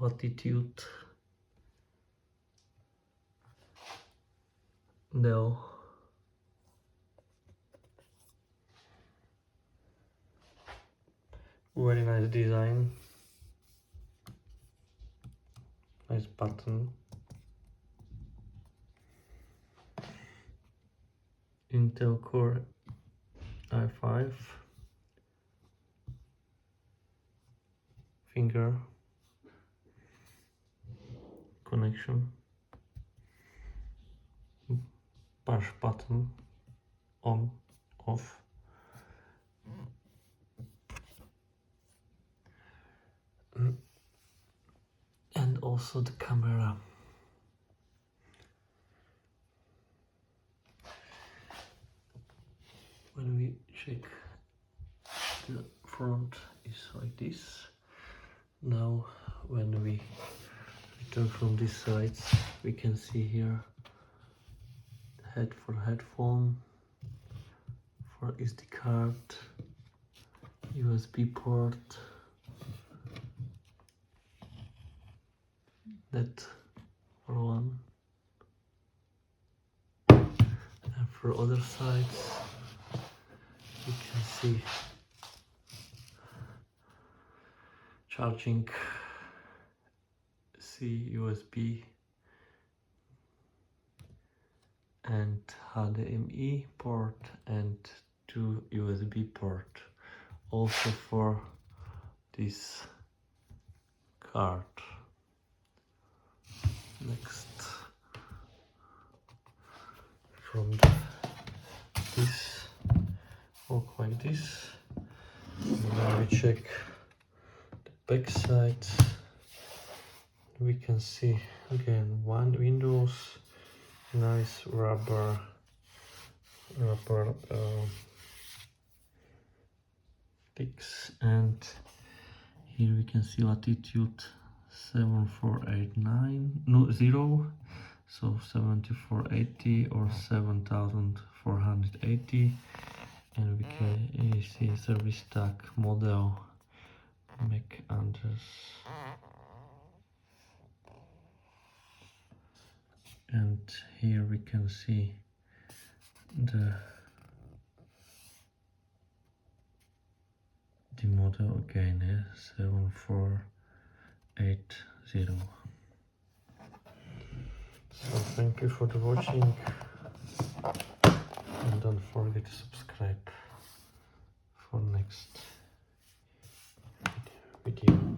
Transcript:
Latitude, Dell. Very nice design, nice button. Intel Core i5, finger connection, push button, on, off, and also the camera. When we check, the front is like this. Now when we return from this side, we can see here head for headphone, for SD card, USB port, that for one, and for other sides you can see charging C USB and HDMI port and 2 USB port, also for this card. Next, from this look like this. Now we check the back side. We can see again one windows, nice rubber picks, and here we can see Latitude 0, so 7480 or 7480, and we can see service tag model Mac Anders, and here we can see the model again, 7480. So thank you for the watching, and don't forget to subscribe for next video.